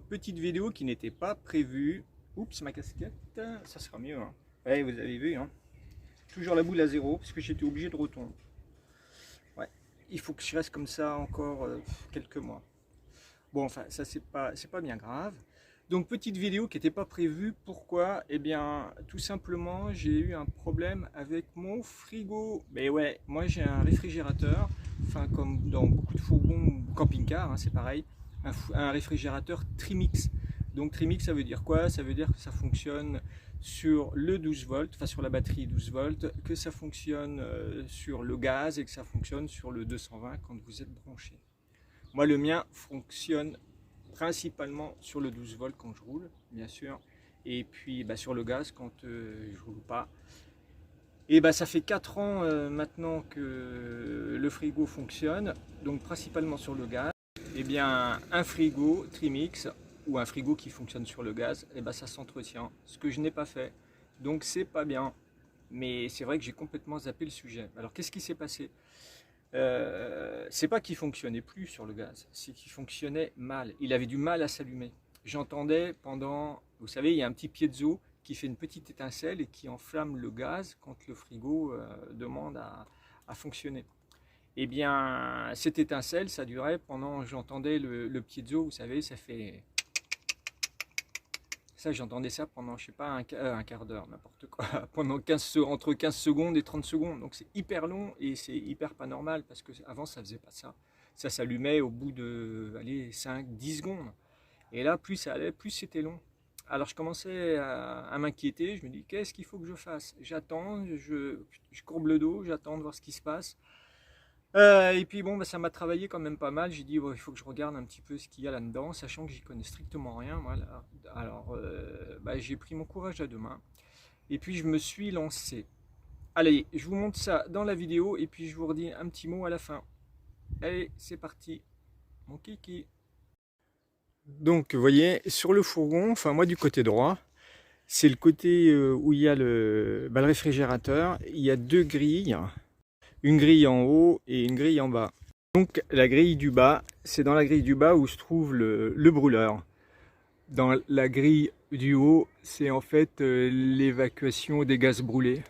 petite vidéo qui n'était pas prévue. Oups, ma casquette, ça sera mieux. Hein. Ouais, vous avez vu, hein. Toujours la boule à zéro parce que j'étais obligé de retourner. Ouais, il faut que je reste comme ça encore quelques mois. Bon, enfin, ça c'est pas bien grave. Donc petite vidéo qui n'était pas prévue. Pourquoi? Eh bien, tout simplement, j'ai eu un problème avec mon frigo. Mais ouais, moi j'ai un réfrigérateur, enfin comme dans beaucoup de fourgons camping-car, hein, c'est pareil, un réfrigérateur Trimix. Donc Trimix, ça veut dire quoi? Ça veut dire que ça fonctionne sur le 12 volts, enfin sur la batterie 12 volts, que ça fonctionne sur le gaz et que ça fonctionne sur le 220 quand vous êtes branché. Moi, le mien fonctionne principalement sur le 12 volts quand je roule, bien sûr, et puis sur le gaz quand je roule pas. Et ça fait 4 ans maintenant que le frigo fonctionne, donc principalement sur le gaz. Et bien, un frigo Trimix ou un frigo qui fonctionne sur le gaz, ça s'entretient, ce que je n'ai pas fait. Donc c'est pas bien, mais c'est vrai que j'ai complètement zappé le sujet. Alors qu'est-ce qui s'est passé? C'est pas qu'il fonctionnait plus sur le gaz, c'est qu'il fonctionnait mal. Il avait du mal à s'allumer. J'entendais pendant, vous savez, il y a un petit piezo qui fait une petite étincelle et qui enflamme le gaz quand le frigo demande à fonctionner. Et bien, cette étincelle, ça durait pendant, j'entendais le piezo, vous savez, ça fait... Ça, j'entendais ça pendant, je sais pas, un quart d'heure, n'importe quoi, pendant entre 15 secondes et 30 secondes. Donc c'est hyper long et c'est hyper pas normal parce qu'avant ça faisait pas ça. Ça s'allumait au bout de, allez, 5, 10 secondes. Et là, plus ça allait, plus c'était long. Alors je commençais à m'inquiéter, je me dis, qu'est-ce qu'il faut que je fasse? J'attends, je courbe le dos, j'attends de voir ce qui se passe. Et puis bon, ça m'a travaillé quand même pas mal. J'ai dit, il faut que je regarde un petit peu ce qu'il y a là-dedans, sachant que j'y connais strictement rien. Voilà. Alors, j'ai pris mon courage à deux mains. Et puis, je me suis lancé. Allez, je vous montre ça dans la vidéo. Et puis, je vous redis un petit mot à la fin. Allez, c'est parti. Mon kiki. Donc, vous voyez, sur le fourgon, enfin, moi, du côté droit, c'est le côté où il y a le réfrigérateur. Il y a deux grilles. Une grille en haut et une grille en bas. Donc la grille du bas, c'est dans la grille du bas où se trouve le brûleur. Dans la grille du haut, c'est en fait l'évacuation des gaz brûlés,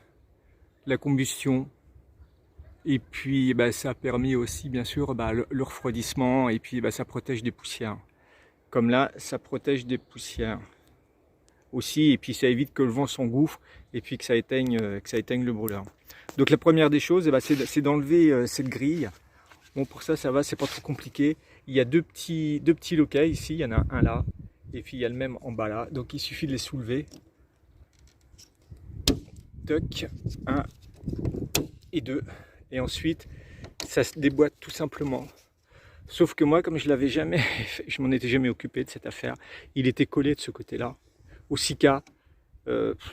la combustion. Et puis ça a permis aussi bien sûr le refroidissement et puis ça protège des poussières. Comme là, ça protège des poussières aussi et puis ça évite que le vent s'engouffre et puis que ça éteigne le brûleur. Donc la première des choses, c'est d'enlever cette grille. Bon, pour ça, ça va, c'est pas trop compliqué. Il y a deux petits loquets ici, il y en a un là, et puis il y a le même en bas là. Donc il suffit de les soulever. Toc, 1 et 2. Et ensuite, ça se déboîte tout simplement. Sauf que moi, comme je l'avais jamais, je m'en étais jamais occupé de cette affaire, il était collé de ce côté-là, au Sika.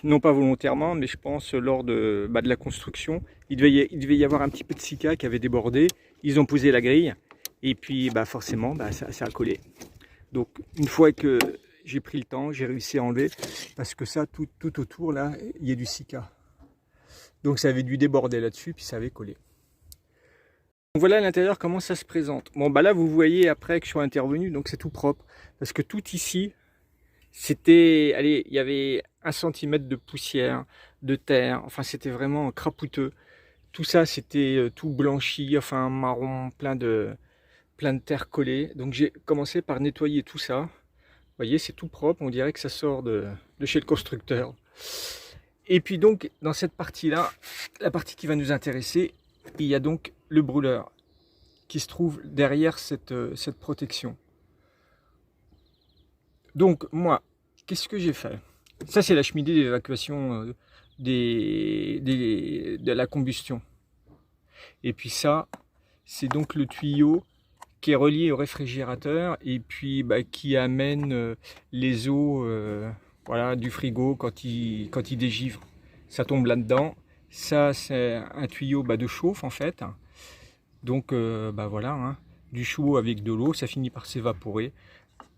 Non pas volontairement, mais je pense lors de la construction, il devait y avoir un petit peu de silica qui avait débordé. Ils ont posé la grille et puis forcément ça a collé. Donc une fois que j'ai pris le temps, j'ai réussi à enlever parce que ça tout autour là, il y a du silica. Donc ça avait dû déborder là-dessus puis ça avait collé. Donc voilà à l'intérieur comment ça se présente. Bon là vous voyez après que je suis intervenu, donc c'est tout propre parce que tout ici c'était, allez, il y avait 1 centimètre de poussière, de terre, enfin c'était vraiment crapouteux. Tout ça c'était tout blanchi, enfin marron, plein de terre collée. Donc j'ai commencé par nettoyer tout ça. Vous voyez, c'est tout propre, on dirait que ça sort de chez le constructeur. Et puis donc dans cette partie-là, la partie qui va nous intéresser, il y a donc le brûleur qui se trouve derrière cette protection. Donc moi, qu'est-ce que j'ai fait? Ça c'est la cheminée d'évacuation de la combustion. Et puis ça, c'est donc le tuyau qui est relié au réfrigérateur et puis qui amène les eaux voilà, du frigo quand il dégivre. Ça tombe là-dedans. Ça c'est un tuyau de chauffe en fait. Donc voilà, hein, du chaud avec de l'eau, ça finit par s'évaporer.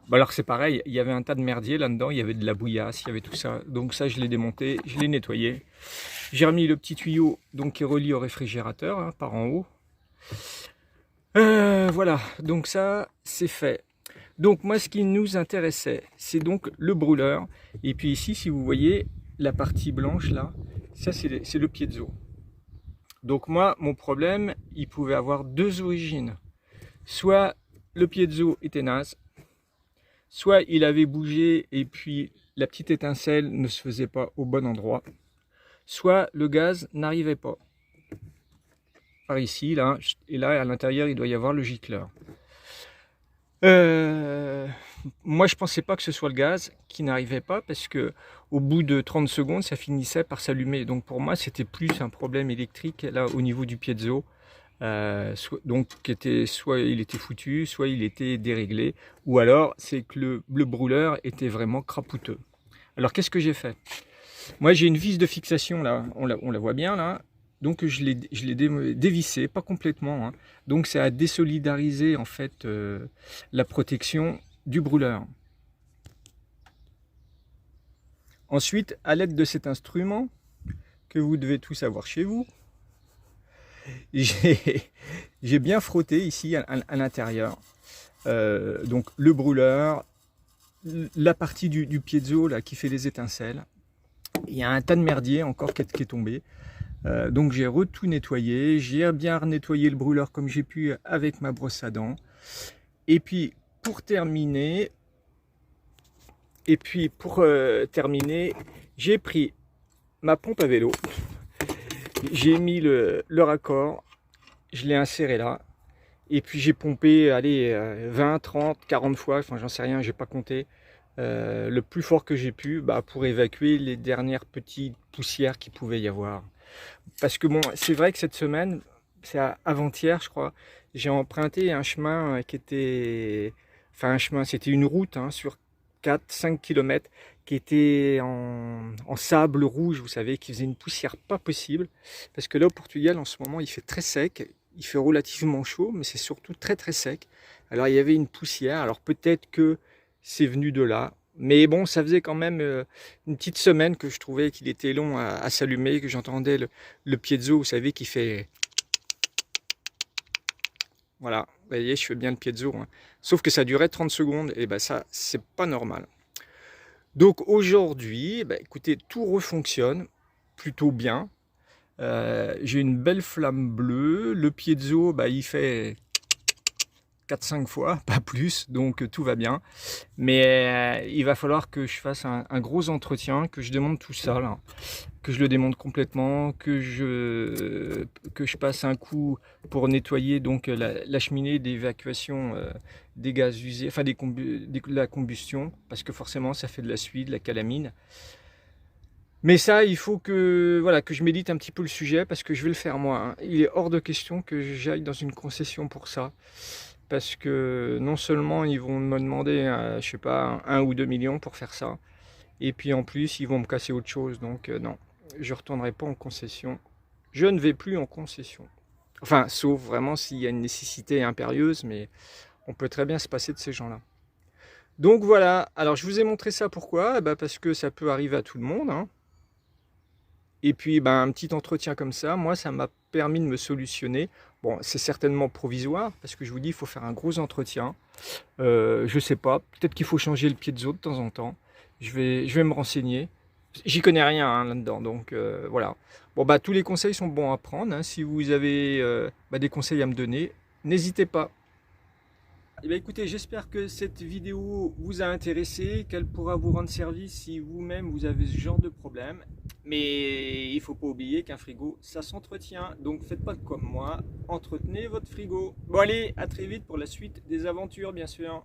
Alors c'est pareil, il y avait un tas de merdier là-dedans, il y avait de la bouillasse, il y avait tout ça. Donc ça je l'ai démonté, je l'ai nettoyé. J'ai remis le petit tuyau donc, qui est relié au réfrigérateur par en haut. Voilà, donc ça c'est fait. Donc moi ce qui nous intéressait, c'est donc le brûleur. Et puis ici, si vous voyez la partie blanche là, ça c'est le piezo. Donc moi, mon problème, il pouvait avoir deux origines. Soit le piezo était naze, soit il avait bougé et puis la petite étincelle ne se faisait pas au bon endroit, soit le gaz n'arrivait pas. Par ici, là, et là à l'intérieur il doit y avoir le gicleur. Moi je pensais pas que ce soit le gaz qui n'arrivait pas parce que au bout de 30 secondes ça finissait par s'allumer. Donc pour moi c'était plus un problème électrique là au niveau du piezo. Donc soit il était foutu, soit il était déréglé, ou alors c'est que le brûleur était vraiment crapouteux. Alors qu'est-ce que j'ai fait? Moi j'ai une vis de fixation là, on la voit bien là, donc je l'ai dévissé, pas complètement, hein. Donc ça a désolidarisé en fait la protection du brûleur. Ensuite, à l'aide de cet instrument que vous devez tous avoir chez vous, j'ai bien frotté ici à l'intérieur, donc le brûleur, la partie du piezo là qui fait les étincelles. Il y a un tas de merdier encore qui est tombé, donc j'ai tout nettoyé, j'ai bien nettoyé le brûleur comme j'ai pu avec ma brosse à dents. Et puis pour terminer, j'ai pris ma pompe à vélo. J'ai mis le raccord, je l'ai inséré là, et puis j'ai pompé, allez, 20, 30, 40 fois, enfin j'en sais rien, j'ai pas compté, le plus fort que j'ai pu pour évacuer les dernières petites poussières qu'il pouvait y avoir. Parce que bon, c'est vrai que cette semaine, c'est avant-hier je crois, j'ai emprunté un chemin qui était, enfin un chemin, c'était une route hein, sur 4-5 km qui était en sable rouge, vous savez, qui faisait une poussière pas possible. Parce que là au Portugal en ce moment il fait très sec, il fait relativement chaud, mais c'est surtout très très sec. Alors il y avait une poussière, alors peut-être que c'est venu de là. Mais bon, ça faisait quand même une petite semaine que je trouvais qu'il était long à s'allumer, que j'entendais le piezo, vous savez, qui fait... Voilà, vous voyez, je fais bien le piezo. Hein. Sauf que ça durait 30 secondes, et ça, c'est pas normal. Donc aujourd'hui, écoutez, tout refonctionne plutôt bien. J'ai une belle flamme bleue, le piezo, il fait 4-5 fois, pas plus, donc tout va bien. Mais il va falloir que je fasse un gros entretien, que je démonte tout ça, là, que je le démonte complètement, que je passe un coup pour nettoyer donc la cheminée d'évacuation des gaz usés, enfin de la combustion, parce que forcément ça fait de la suie, de la calamine. Mais ça, il faut que, voilà, que je médite un petit peu le sujet, parce que je vais le faire moi. Hein. Il est hors de question que j'aille dans une concession pour ça. Parce que non seulement ils vont me demander, je sais pas, 1 ou 2 millions pour faire ça, et puis en plus ils vont me casser autre chose, donc non, je retournerai pas en concession. Je ne vais plus en concession. Enfin, sauf vraiment s'il y a une nécessité impérieuse, mais on peut très bien se passer de ces gens-là. Donc voilà, alors je vous ai montré ça pourquoi? Parce que ça peut arriver à tout le monde, hein. Et puis un petit entretien comme ça, moi ça m'a permis de me solutionner. Bon, c'est certainement provisoire, parce que je vous dis, il faut faire un gros entretien. Je sais pas, peut-être qu'il faut changer le piezo de temps en temps. Je vais me renseigner. J'y connais rien hein, là-dedans, donc voilà. Bon tous les conseils sont bons à prendre. Hein. Si vous avez des conseils à me donner, n'hésitez pas. Eh bien, écoutez, j'espère que cette vidéo vous a intéressé, qu'elle pourra vous rendre service si vous-même vous avez ce genre de problème. Mais il ne faut pas oublier qu'un frigo, ça s'entretient. Donc faites pas comme moi, entretenez votre frigo. Bon allez, à très vite pour la suite des aventures, bien sûr.